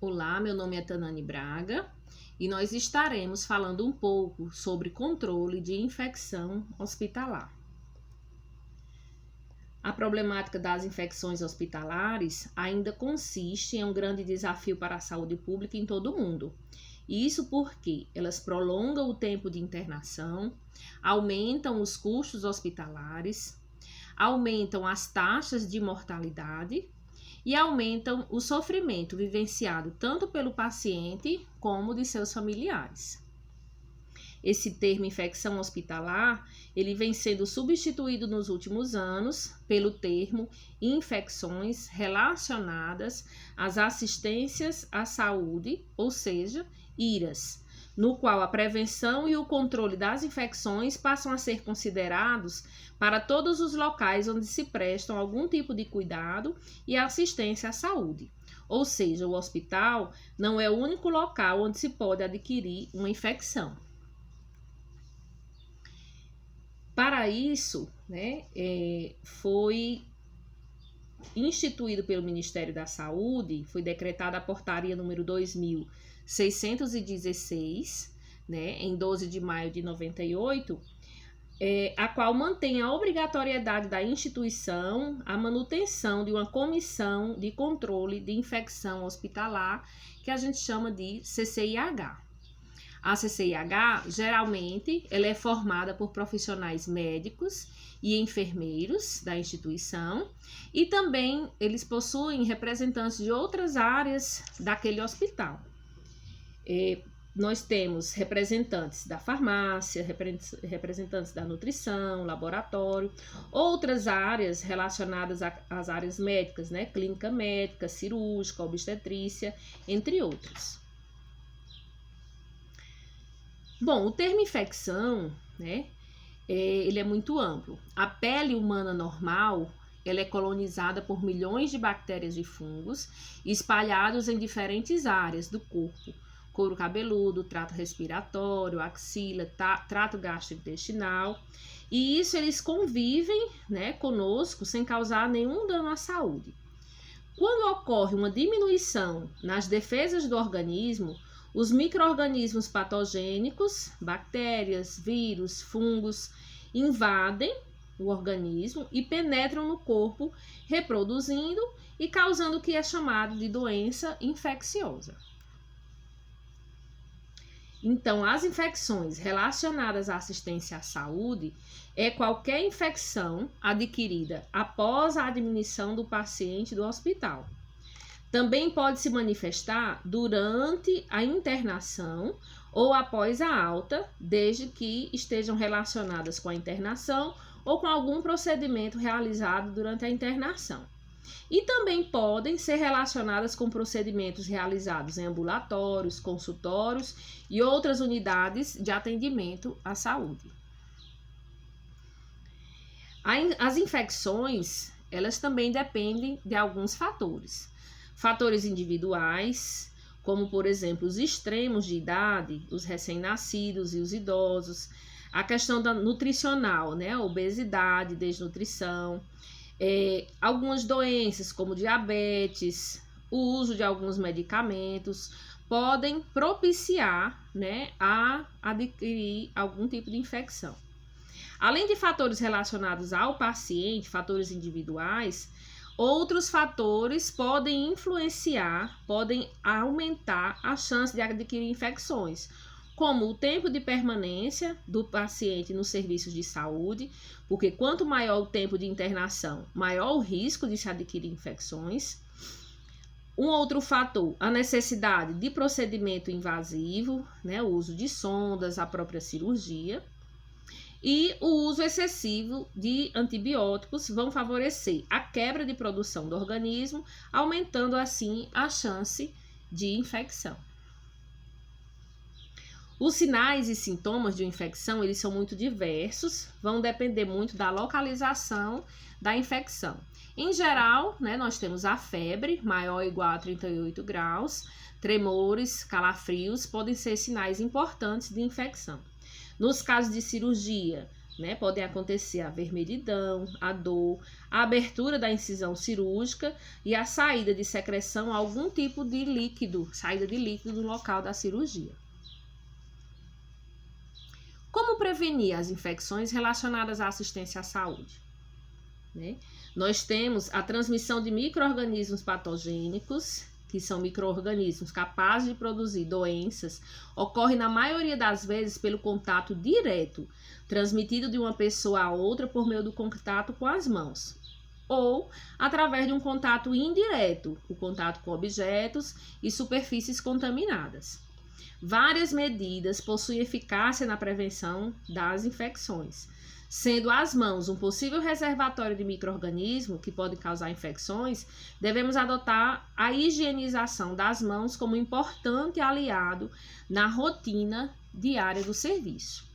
Olá, meu nome é Tanane Braga e nós estaremos falando um pouco sobre controle de infecção hospitalar. A problemática das infecções hospitalares ainda consiste em um grande desafio para a saúde pública em todo o mundo. Isso porque elas prolongam o tempo de internação, aumentam os custos hospitalares, aumentam as taxas de mortalidade e aumentam o sofrimento vivenciado tanto pelo paciente como de seus familiares. Esse termo infecção hospitalar, ele vem sendo substituído nos últimos anos pelo termo infecções relacionadas às assistências à saúde, ou seja, IRAS, no qual a prevenção e o controle das infecções passam a ser considerados para todos os locais onde se prestam algum tipo de cuidado e assistência à saúde. Ou seja, o hospital não é o único local onde se pode adquirir uma infecção. Para isso, foi instituído pelo Ministério da Saúde, foi decretada a portaria número 2616, em 12 de maio de 98, a qual mantém a obrigatoriedade da instituição a manutenção de uma comissão de controle de infecção hospitalar, que a gente chama de CCIH. A CCIH, geralmente, ela é formada por profissionais médicos e enfermeiros da instituição e também eles possuem representantes de outras áreas daquele hospital. Nós temos representantes da farmácia, representantes da nutrição, laboratório, outras áreas relacionadas às áreas médicas, clínica médica, cirúrgica, obstetrícia, entre outros. Bom, o termo infecção, ele é muito amplo. A pele humana normal, ela é colonizada por milhões de bactérias e fungos espalhados em diferentes áreas do corpo. Couro cabeludo, trato respiratório, axila, trato gastrointestinal. E isso eles convivem, conosco sem causar nenhum dano à saúde. Quando ocorre uma diminuição nas defesas do organismo, os micro-organismos patogênicos, bactérias, vírus, fungos, invadem o organismo e penetram no corpo, reproduzindo e causando o que é chamado de doença infecciosa. Então, as infecções relacionadas à assistência à saúde é qualquer infecção adquirida após a admissão do paciente do hospital. Também pode se manifestar durante a internação ou após a alta, desde que estejam relacionadas com a internação ou com algum procedimento realizado durante a internação. E também podem ser relacionadas com procedimentos realizados em ambulatórios, consultórios e outras unidades de atendimento à saúde. As infecções, elas também dependem de alguns fatores. Fatores individuais, como por exemplo os extremos de idade, os recém-nascidos e os idosos, a questão da nutricional, obesidade, desnutrição, algumas doenças como diabetes, o uso de alguns medicamentos podem propiciar, a adquirir algum tipo de infecção. Além de fatores relacionados ao paciente, fatores individuais, outros fatores podem influenciar, podem aumentar a chance de adquirir infecções, como o tempo de permanência do paciente nos serviços de saúde, porque quanto maior o tempo de internação, maior o risco de se adquirir infecções. Um outro fator, a necessidade de procedimento invasivo, o uso de sondas, a própria cirurgia. E o uso excessivo de antibióticos vão favorecer a quebra de produção do organismo, aumentando assim a chance de infecção. Os sinais e sintomas de infecção, eles são muito diversos, vão depender muito da localização da infecção. Em geral, nós temos a febre, maior ou igual a 38 graus, tremores, calafrios, podem ser sinais importantes de infecção. Nos casos de cirurgia, né? Podem acontecer a vermelhidão, a dor, a abertura da incisão cirúrgica e a saída de secreção, algum tipo de líquido, saída de líquido no local da cirurgia. Como prevenir as infecções relacionadas à assistência à saúde? Né? Nós temos a transmissão de micro-organismos patogênicos, que são micro-organismos capazes de produzir doenças, ocorre na maioria das vezes pelo contato direto, transmitido de uma pessoa a outra por meio do contato com as mãos, ou através de um contato indireto, o contato com objetos e superfícies contaminadas. Várias medidas possuem eficácia na prevenção das infecções, sendo as mãos um possível reservatório de micro-organismos que podem causar infecções. Devemos adotar a higienização das mãos como importante aliado na rotina diária do serviço.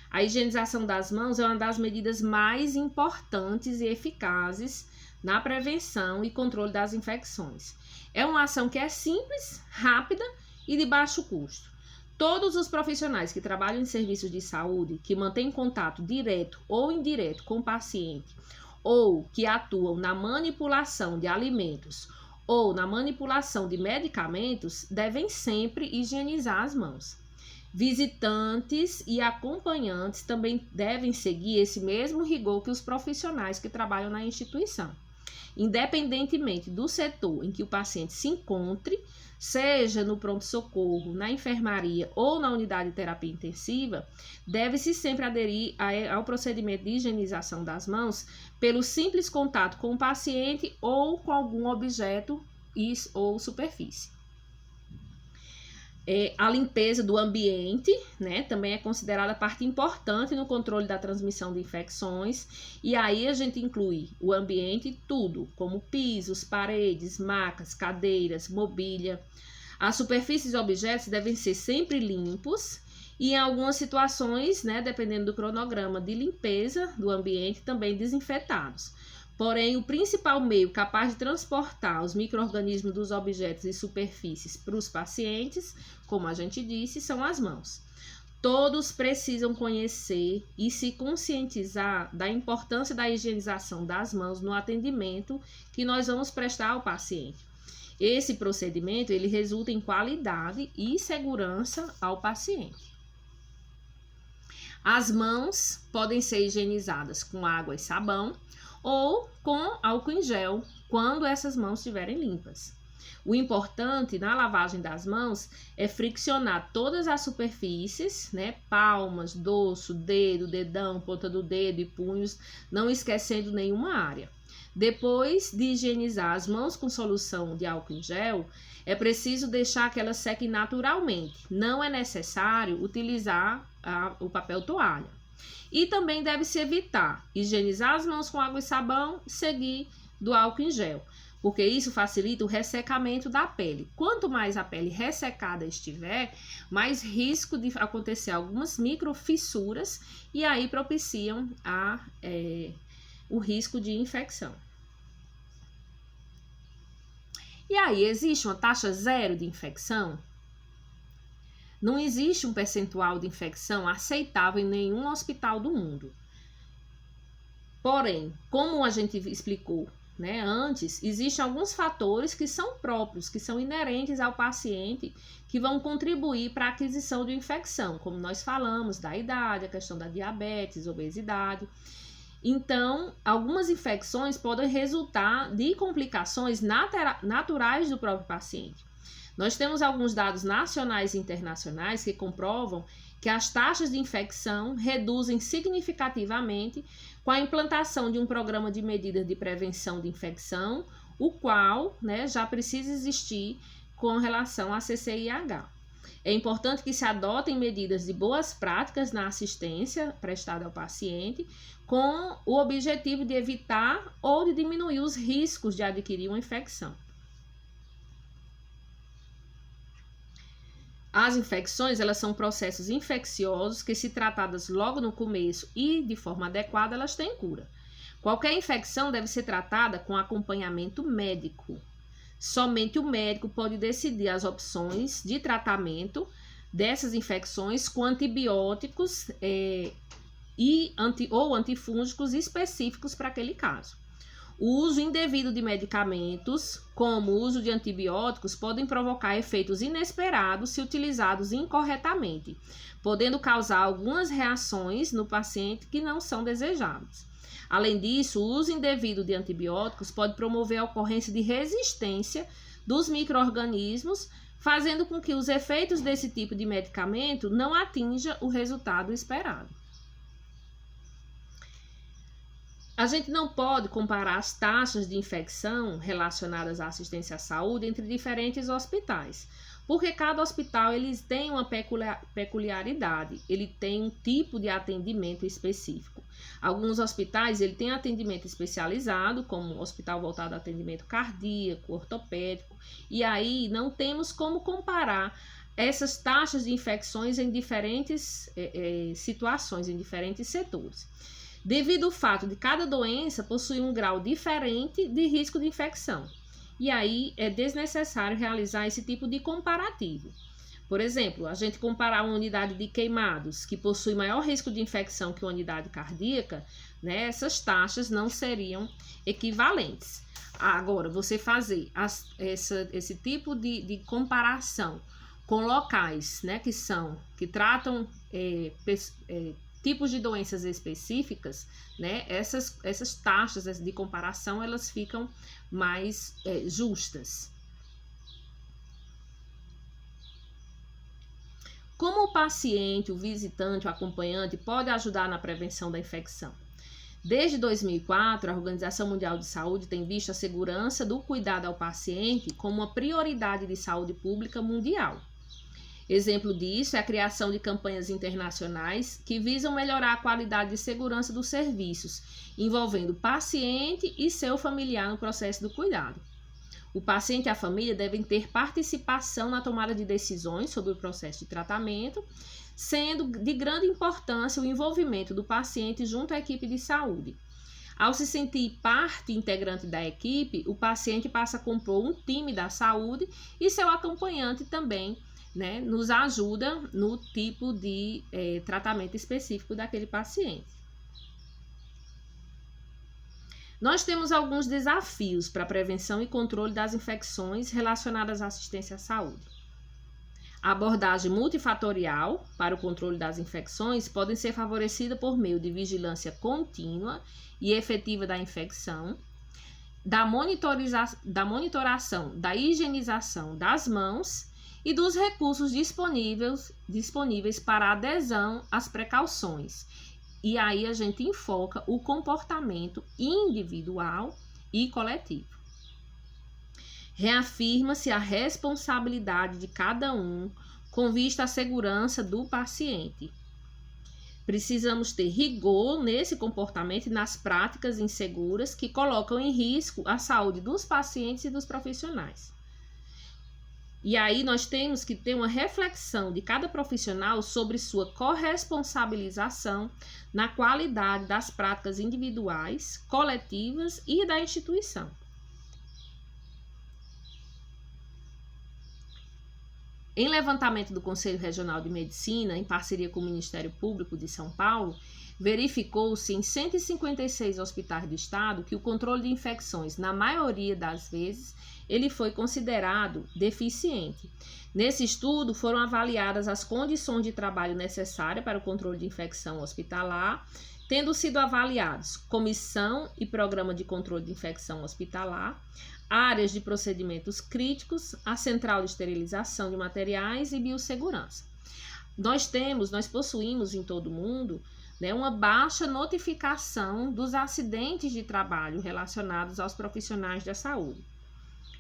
A higienização das mãos é uma das medidas mais importantes e eficazes na prevenção e controle das infecções. É uma ação que é simples, rápida e de baixo custo. Todos os profissionais que trabalham em serviços de saúde, que mantêm contato direto ou indireto com o paciente, ou que atuam na manipulação de alimentos ou na manipulação de medicamentos, devem sempre higienizar as mãos. Visitantes e acompanhantes também devem seguir esse mesmo rigor que os profissionais que trabalham na instituição. Independentemente do setor em que o paciente se encontre, seja no pronto-socorro, na enfermaria ou na unidade de terapia intensiva, deve-se sempre aderir ao procedimento de higienização das mãos pelo simples contato com o paciente ou com algum objeto ou superfície. A limpeza do ambiente, né, também é considerada parte importante no controle da transmissão de infecções, e aí a gente inclui o ambiente tudo, como pisos, paredes, macas, cadeiras, mobília. As superfícies e objetos devem ser sempre limpos e em algumas situações, né, dependendo do cronograma de limpeza do ambiente, também desinfetados. Porém, o principal meio capaz de transportar os micro-organismos dos objetos e superfícies para os pacientes, como a gente disse, são as mãos. Todos precisam conhecer e se conscientizar da importância da higienização das mãos no atendimento que nós vamos prestar ao paciente. Esse procedimento, ele resulta em qualidade e segurança ao paciente. As mãos podem ser higienizadas com água e sabão, ou com álcool em gel, quando essas mãos estiverem limpas. O importante na lavagem das mãos é friccionar todas as superfícies, né, palmas, dorso, dedo, dedão, ponta do dedo e punhos, não esquecendo nenhuma área. Depois de higienizar as mãos com solução de álcool em gel, é preciso deixar que elas sequem naturalmente. Não é necessário utilizar o papel toalha. E também deve-se evitar higienizar as mãos com água e sabão e seguir do álcool em gel, porque isso facilita o ressecamento da pele. Quanto mais a pele ressecada estiver, mais risco de acontecer algumas microfissuras e aí propiciam o risco de infecção. E aí, existe uma taxa zero de infecção? Não existe um percentual de infecção aceitável em nenhum hospital do mundo. Porém, como a gente explicou, né, antes, existem alguns fatores que são próprios, que são inerentes ao paciente, que vão contribuir para a aquisição de infecção, como nós falamos, da idade, a questão da diabetes, obesidade. Então, algumas infecções podem resultar de complicações naturais do próprio paciente. Nós temos alguns dados nacionais e internacionais que comprovam que as taxas de infecção reduzem significativamente com a implantação de um programa de medidas de prevenção de infecção, o qual, né, já precisa existir com relação à CCIH. É importante que se adotem medidas de boas práticas na assistência prestada ao paciente, com o objetivo de evitar ou de diminuir os riscos de adquirir uma infecção. As infecções, elas são processos infecciosos que, se tratadas logo no começo e de forma adequada, elas têm cura. Qualquer infecção deve ser tratada com acompanhamento médico. Somente o médico pode decidir as opções de tratamento dessas infecções com antibióticos ou antifúngicos específicos para aquele caso. O uso indevido de medicamentos, como o uso de antibióticos, podem provocar efeitos inesperados se utilizados incorretamente, podendo causar algumas reações no paciente que não são desejadas. Além disso, o uso indevido de antibióticos pode promover a ocorrência de resistência dos micro-organismos, fazendo com que os efeitos desse tipo de medicamento não atinjam o resultado esperado. A gente não pode comparar as taxas de infecção relacionadas à assistência à saúde entre diferentes hospitais, porque cada hospital eles tem uma peculiaridade, ele tem um tipo de atendimento específico. Alguns hospitais ele tem atendimento especializado, como o hospital voltado a atendimento cardíaco, ortopédico, e aí não temos como comparar essas taxas de infecções em diferentes situações, em diferentes setores, devido ao fato de cada doença possuir um grau diferente de risco de infecção. E aí é desnecessário realizar esse tipo de comparativo. Por exemplo, a gente comparar uma unidade de queimados que possui maior risco de infecção que uma unidade cardíaca, né, essas taxas não seriam equivalentes. Agora, você fazer esse tipo de comparação com locais, né, que tratam tipos de doenças específicas, né, essas taxas de comparação elas ficam mais justas. Como o paciente, o visitante, o acompanhante pode ajudar na prevenção da infecção? Desde 2004, a Organização Mundial de Saúde tem visto a segurança do cuidado ao paciente como uma prioridade de saúde pública mundial. Exemplo disso é a criação de campanhas internacionais que visam melhorar a qualidade de segurança dos serviços, envolvendo o paciente e seu familiar no processo do cuidado. O paciente e a família devem ter participação na tomada de decisões sobre o processo de tratamento, sendo de grande importância o envolvimento do paciente junto à equipe de saúde. Ao se sentir parte integrante da equipe, o paciente passa a compor um time da saúde e seu acompanhante também, né, nos ajuda no tipo de tratamento específico daquele paciente. Nós temos alguns desafios para a prevenção e controle das infecções relacionadas à assistência à saúde. A abordagem multifatorial para o controle das infecções pode ser favorecida por meio de vigilância contínua e efetiva da infecção, da monitoração, da higienização das mãos e dos recursos disponíveis para adesão às precauções. E aí a gente enfoca o comportamento individual e coletivo. Reafirma-se a responsabilidade de cada um com vista à segurança do paciente. Precisamos ter rigor nesse comportamento e nas práticas inseguras que colocam em risco a saúde dos pacientes e dos profissionais. E aí nós temos que ter uma reflexão de cada profissional sobre sua corresponsabilização na qualidade das práticas individuais, coletivas e da instituição. Em levantamento do Conselho Regional de Medicina, em parceria com o Ministério Público de São Paulo, verificou-se em 156 hospitais do estado que o controle de infecções, na maioria das vezes, ele foi considerado deficiente. Nesse estudo, foram avaliadas as condições de trabalho necessárias para o controle de infecção hospitalar, tendo sido avaliados comissão e programa de controle de infecção hospitalar, áreas de procedimentos críticos, a central de esterilização de materiais e biossegurança. Nós possuímos em todo o mundo, né, uma baixa notificação dos acidentes de trabalho relacionados aos profissionais da saúde.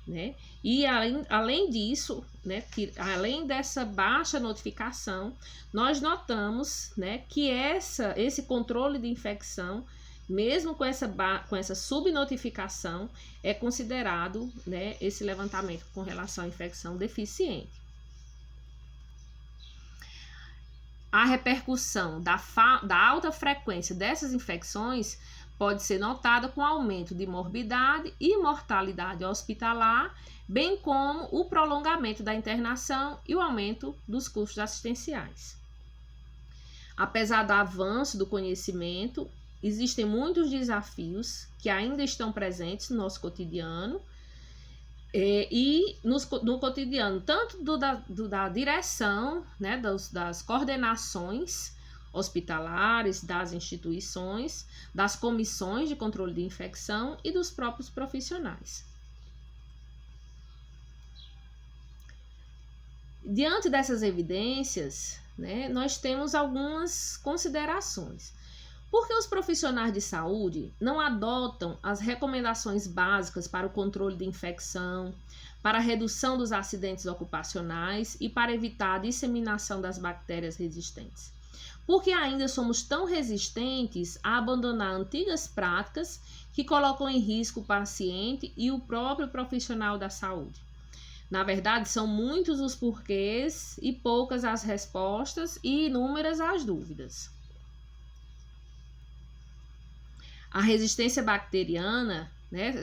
Né? E além disso, né, além dessa baixa notificação, nós notamos, né, que esse controle de infecção, mesmo com essa subnotificação, é considerado, né, esse levantamento com relação à infecção deficiente. A repercussão da alta frequência dessas infecções pode ser notada com aumento de morbidade e mortalidade hospitalar, bem como o prolongamento da internação e o aumento dos custos assistenciais. Apesar do avanço do conhecimento, existem muitos desafios que ainda estão presentes no nosso cotidiano e no cotidiano, tanto da direção, né, das coordenações hospitalares, das instituições, das comissões de controle de infecção e dos próprios profissionais. Diante dessas evidências, né, nós temos algumas considerações. Por que os profissionais de saúde não adotam as recomendações básicas para o controle de infecção, para a redução dos acidentes ocupacionais e para evitar a disseminação das bactérias resistentes? Por que ainda somos tão resistentes a abandonar antigas práticas que colocam em risco o paciente e o próprio profissional da saúde? Na verdade, são muitos os porquês e poucas as respostas e inúmeras as dúvidas. A resistência bacteriana, né,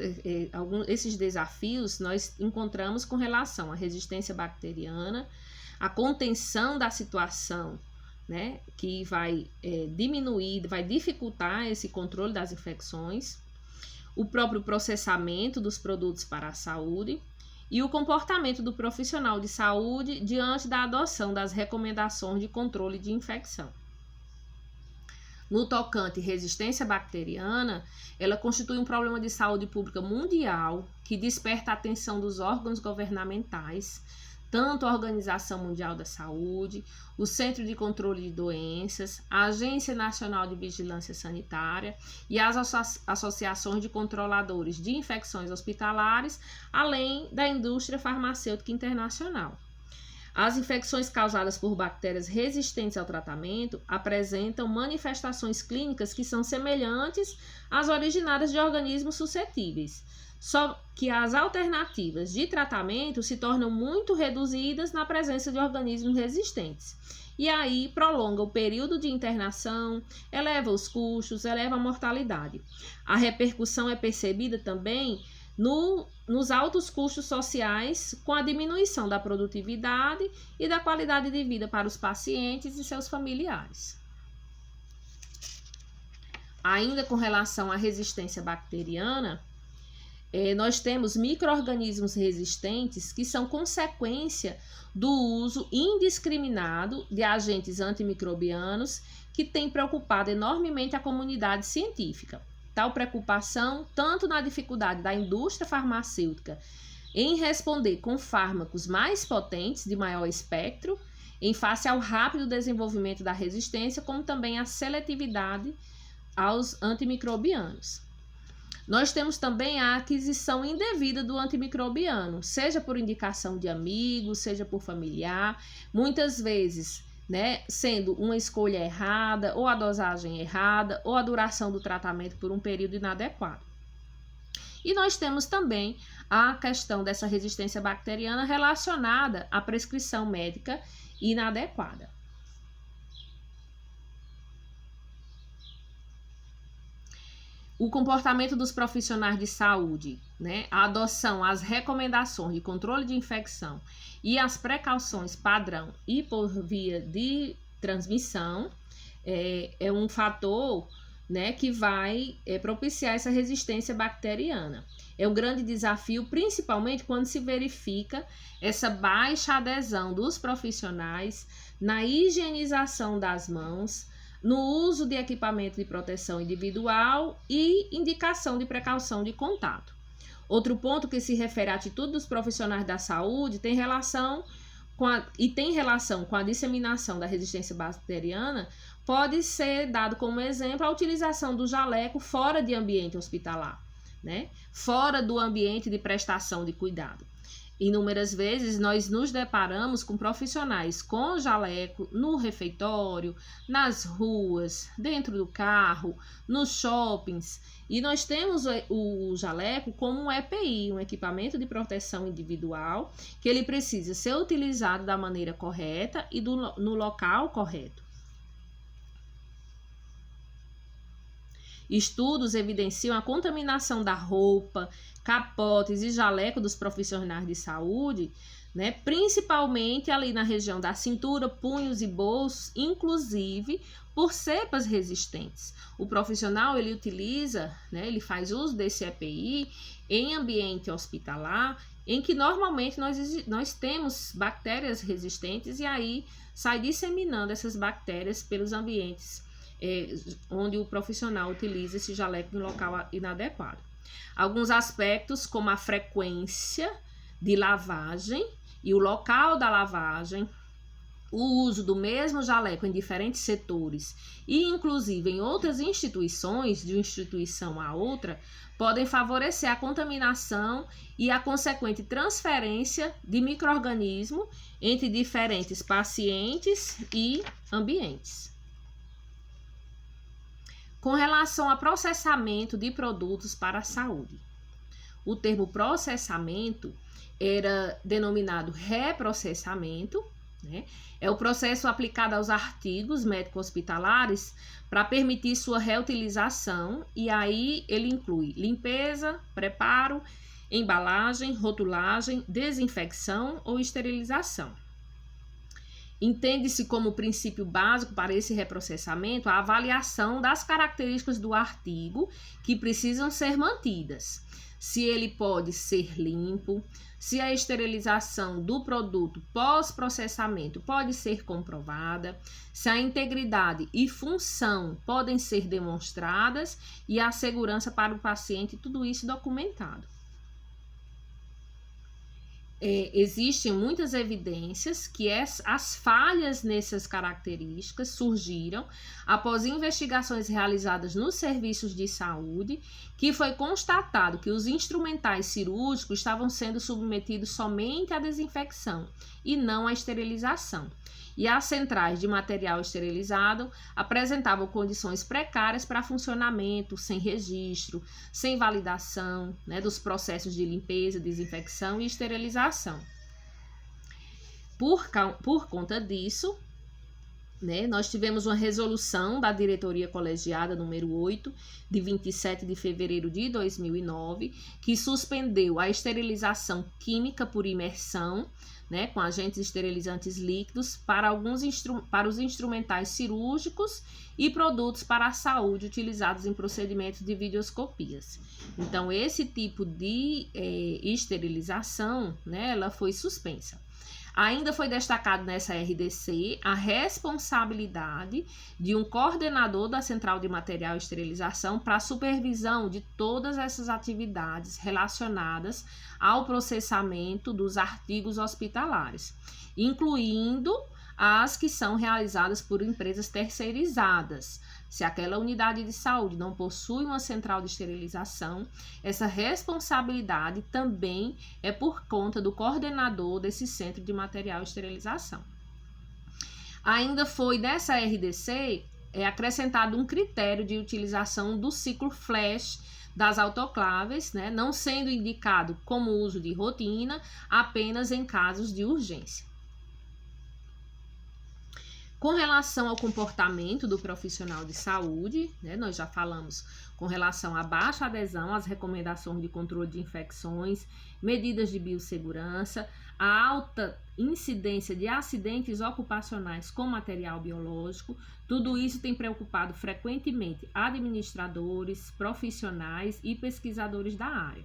esses desafios nós encontramos com relação à resistência bacteriana, a contenção da situação, né, que vai diminuir, vai dificultar esse controle das infecções, o próprio processamento dos produtos para a saúde e o comportamento do profissional de saúde diante da adoção das recomendações de controle de infecção. No tocante à resistência bacteriana, ela constitui um problema de saúde pública mundial que desperta a atenção dos órgãos governamentais, tanto a Organização Mundial da Saúde, o Centro de Controle de Doenças, a Agência Nacional de Vigilância Sanitária e as associações de controladores de infecções hospitalares, além da indústria farmacêutica internacional. As infecções causadas por bactérias resistentes ao tratamento apresentam manifestações clínicas que são semelhantes às originadas de organismos suscetíveis, só que as alternativas de tratamento se tornam muito reduzidas na presença de organismos resistentes. E aí prolonga o período de internação, eleva os custos, eleva a mortalidade. A repercussão é percebida também nos altos custos sociais, com a diminuição da produtividade e da qualidade de vida para os pacientes e seus familiares. Ainda com relação à resistência bacteriana, nós temos micro-organismos resistentes que são consequência do uso indiscriminado de agentes antimicrobianos que tem preocupado enormemente a comunidade científica. Tal preocupação, tanto na dificuldade da indústria farmacêutica em responder com fármacos mais potentes, de maior espectro, em face ao rápido desenvolvimento da resistência, como também a seletividade aos antimicrobianos. Nós temos também a aquisição indevida do antimicrobiano, seja por indicação de amigos, seja por familiar, muitas vezes, né, sendo uma escolha errada, ou a dosagem errada, ou a duração do tratamento por um período inadequado. E nós temos também a questão dessa resistência bacteriana relacionada à prescrição médica inadequada. O comportamento dos profissionais de saúde, né, a adoção às recomendações de controle de infecção e as precauções padrão e por via de transmissão é um fator, né, que vai propiciar essa resistência bacteriana. É um grande desafio, principalmente quando se verifica essa baixa adesão dos profissionais na higienização das mãos, no uso de equipamento de proteção individual e indicação de precaução de contato. Outro ponto que se refere à atitude dos profissionais da saúde tem relação com a disseminação da resistência bacteriana, pode ser dado como exemplo a utilização do jaleco fora de ambiente hospitalar, né? Fora do ambiente de prestação de cuidado. Inúmeras vezes nós nos deparamos com profissionais com jaleco no refeitório, nas ruas, dentro do carro, nos shoppings, e nós temos o jaleco como um EPI, um equipamento de proteção individual, que ele precisa ser utilizado da maneira correta e no local correto. Estudos evidenciam a contaminação da roupa, capotes e jaleco dos profissionais de saúde, né, principalmente ali na região da cintura, punhos e bolsos, inclusive por cepas resistentes. O profissional, ele utiliza, né, ele faz uso desse EPI em ambiente hospitalar, em que normalmente nós temos bactérias resistentes e aí sai disseminando essas bactérias pelos ambientes onde o profissional utiliza esse jaleco em local inadequado. Alguns aspectos, como a frequência de lavagem e o local da lavagem, o uso do mesmo jaleco em diferentes setores e inclusive em outras instituições, de uma instituição a outra, podem favorecer a contaminação e a consequente transferência de micro-organismo entre diferentes pacientes e ambientes. Com relação a processamento de produtos para a saúde, o termo processamento era denominado reprocessamento, né? É o processo aplicado aos artigos médico-hospitalares para permitir sua reutilização, e aí ele inclui limpeza, preparo, embalagem, rotulagem, desinfecção ou esterilização. Entende-se como princípio básico para esse reprocessamento a avaliação das características do artigo que precisam ser mantidas. Se ele pode ser limpo, se a esterilização do produto pós-processamento pode ser comprovada, se a integridade e função podem ser demonstradas e a segurança para o paciente, tudo isso documentado. Existem muitas evidências que as falhas nessas características surgiram após investigações realizadas nos serviços de saúde, que foi constatado que os instrumentais cirúrgicos estavam sendo submetidos somente à desinfecção e não à esterilização. E as centrais de material esterilizado apresentavam condições precárias para funcionamento, sem registro, sem validação, né, dos processos de limpeza, desinfecção e esterilização. Por conta disso, né, nós tivemos uma resolução da diretoria colegiada número 8, de 27 de fevereiro de 2009, que suspendeu a esterilização química por imersão, né, com agentes esterilizantes líquidos para os instrumentais cirúrgicos e produtos para a saúde utilizados em procedimentos de videoscopias. Então, esse tipo de esterilização, né, ela foi suspensa. Ainda foi destacado nessa RDC a responsabilidade de um coordenador da Central de Material e Esterilização para a supervisão de todas essas atividades relacionadas ao processamento dos artigos hospitalares, incluindo as que são realizadas por empresas terceirizadas. Se aquela unidade de saúde não possui uma central de esterilização, essa responsabilidade também é por conta do coordenador desse centro de material e esterilização. Ainda foi nessa RDC acrescentado um critério de utilização do ciclo flash das autoclaves, né, não sendo indicado como uso de rotina, apenas em casos de urgência. Com relação ao comportamento do profissional de saúde, né, nós já falamos com relação à baixa adesão às recomendações de controle de infecções, medidas de biossegurança, a alta incidência de acidentes ocupacionais com material biológico. Tudo isso tem preocupado frequentemente administradores, profissionais e pesquisadores da área.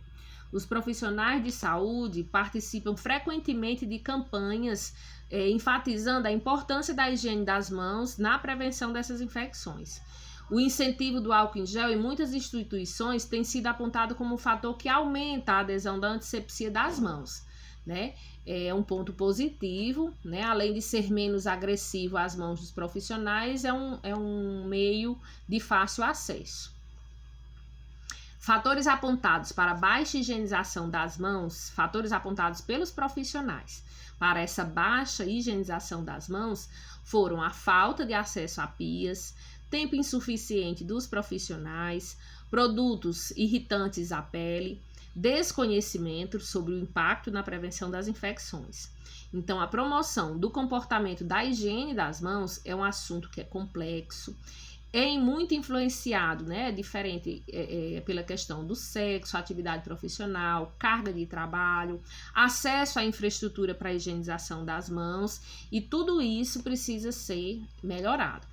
Os profissionais de saúde participam frequentemente de campanhas enfatizando a importância da higiene das mãos na prevenção dessas infecções. O incentivo do álcool em gel em muitas instituições tem sido apontado como um fator que aumenta a adesão da antisepsia das mãos, né? É um ponto positivo, né? Além de ser menos agressivo às mãos dos profissionais, é um meio de fácil acesso. Fatores apontados para baixa higienização das mãos, fatores apontados pelos profissionais para essa baixa higienização das mãos foram a falta de acesso a pias, tempo insuficiente dos profissionais, produtos irritantes à pele, desconhecimento sobre o impacto na prevenção das infecções. Então, a promoção do comportamento da higiene das mãos é um assunto que é complexo, é muito influenciado, né, diferente pela questão do sexo, atividade profissional, carga de trabalho, acesso à infraestrutura para a higienização das mãos, e tudo isso precisa ser melhorado.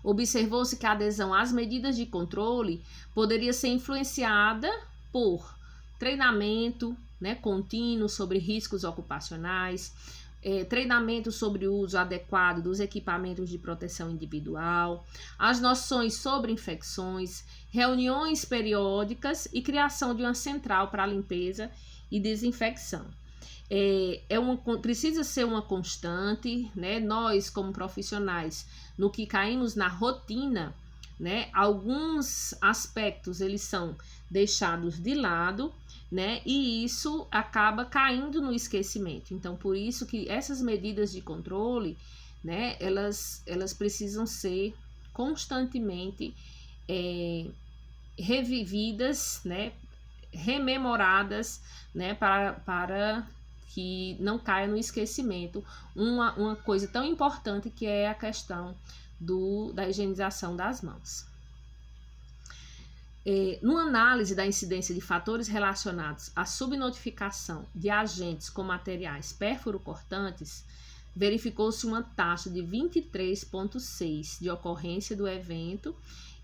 Observou-se que a adesão às medidas de controle poderia ser influenciada por treinamento, né, contínuo sobre riscos ocupacionais, treinamento sobre o uso adequado dos equipamentos de proteção individual, as noções sobre infecções, reuniões periódicas e criação de uma central para limpeza e desinfecção. Precisa ser uma constante, né? Nós, como profissionais, no que caímos na rotina, né, alguns aspectos eles são deixados de lado, né, e isso acaba caindo no esquecimento. Então, por isso que essas medidas de controle, né, elas precisam ser constantemente revividas, né, rememoradas, né, para que não caia no esquecimento uma coisa tão importante que é a questão da higienização das mãos. Numa análise da incidência de fatores relacionados à subnotificação de agentes com materiais pérfuro-cortantes, verificou-se uma taxa de 23,6% de ocorrência do evento,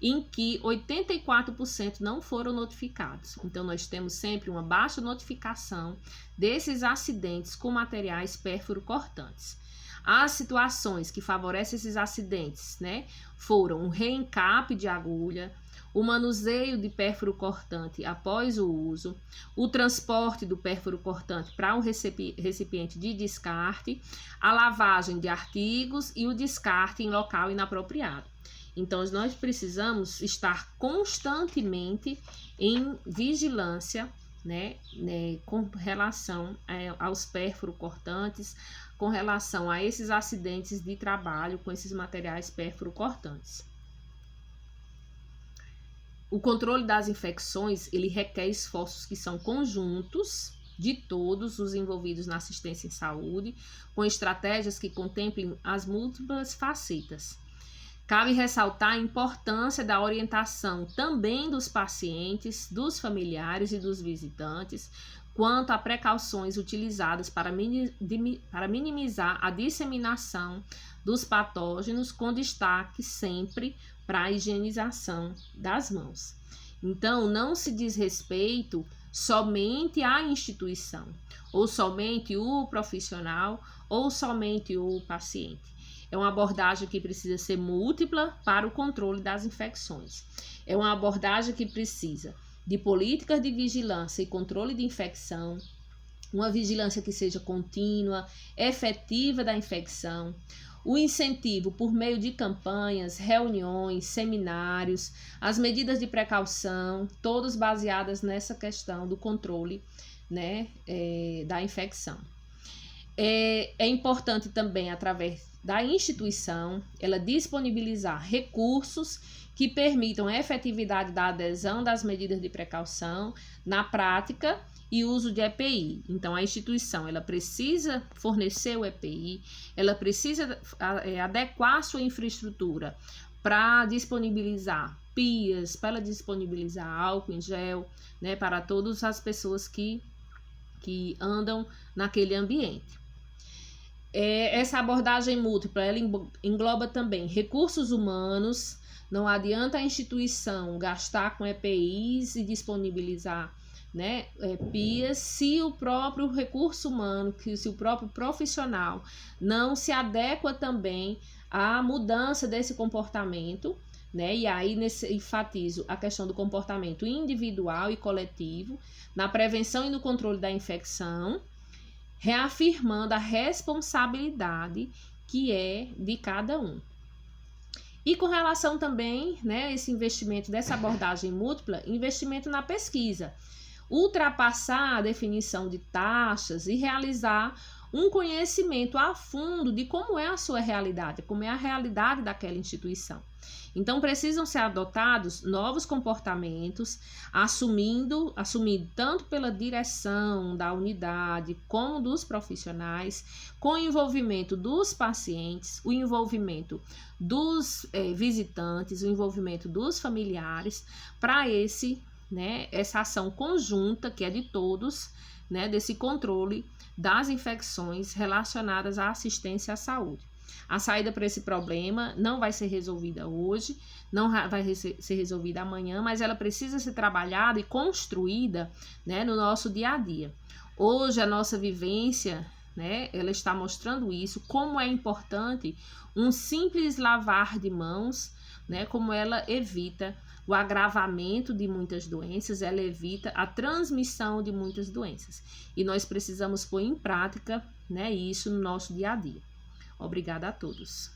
em que 84% não foram notificados. Então, nós temos sempre uma baixa notificação desses acidentes com materiais pérfuro-cortantes. As situações que favorecem esses acidentes, né, foram o reencape de agulha, o manuseio de pérfuro cortante após o uso, o transporte do pérfuro cortante para um recipiente de descarte, a lavagem de artigos e o descarte em local inapropriado. Então, nós precisamos estar constantemente em vigilância, né, com relação aos pérfuro cortantes, com relação a esses acidentes de trabalho com esses materiais pérfuro cortantes. O controle das infecções, ele requer esforços que são conjuntos de todos os envolvidos na assistência em saúde, com estratégias que contemplem as múltiplas facetas. Cabe ressaltar a importância da orientação também dos pacientes, dos familiares e dos visitantes, quanto a precauções utilizadas para minimizar a disseminação dos patógenos, com destaque sempre para a higienização das mãos. Então, não se diz respeito somente à instituição, ou somente o profissional, ou somente o paciente. É uma abordagem que precisa ser múltipla para o controle das infecções. É uma abordagem que precisa de políticas de vigilância e controle de infecção, uma vigilância que seja contínua, efetiva da infecção, o incentivo por meio de campanhas, reuniões, seminários, as medidas de precaução, todas baseadas nessa questão do controle, né, da infecção. É importante também, através da instituição, ela disponibilizar recursos que permitam a efetividade da adesão das medidas de precaução na prática e uso de EPI. Então, a instituição ela precisa fornecer o EPI, ela precisa adequar sua infraestrutura para disponibilizar pias, para disponibilizar álcool em gel, né, para todas as pessoas que andam naquele ambiente. Essa abordagem múltipla, ela engloba também recursos humanos. Não adianta a instituição gastar com EPIs e disponibilizar, né, pias, se o próprio recurso humano, se o próprio profissional não se adequa também à mudança desse comportamento, né? E aí enfatizo a questão do comportamento individual e coletivo, na prevenção e no controle da infecção, reafirmando a responsabilidade que é de cada um. E com relação também, né, esse investimento dessa abordagem múltipla, investimento na pesquisa, ultrapassar a definição de taxas e realizar um conhecimento a fundo de como é a sua realidade, como é a realidade daquela instituição. Então, precisam ser adotados novos comportamentos, assumindo tanto pela direção da unidade como dos profissionais, com o envolvimento dos pacientes, o envolvimento dos visitantes, o envolvimento dos familiares, para essa ação conjunta, que é de todos, desse controle das infecções relacionadas à assistência à saúde. A saída para esse problema não vai ser resolvida hoje, não vai ser resolvida amanhã, mas ela precisa ser trabalhada e construída, no nosso dia a dia. Hoje, a nossa vivência, ela está mostrando isso, como é importante um simples lavar de mãos, como ela evita o agravamento de muitas doenças, ela evita a transmissão de muitas doenças. E nós precisamos pôr em prática, isso no nosso dia a dia. Obrigada a todos.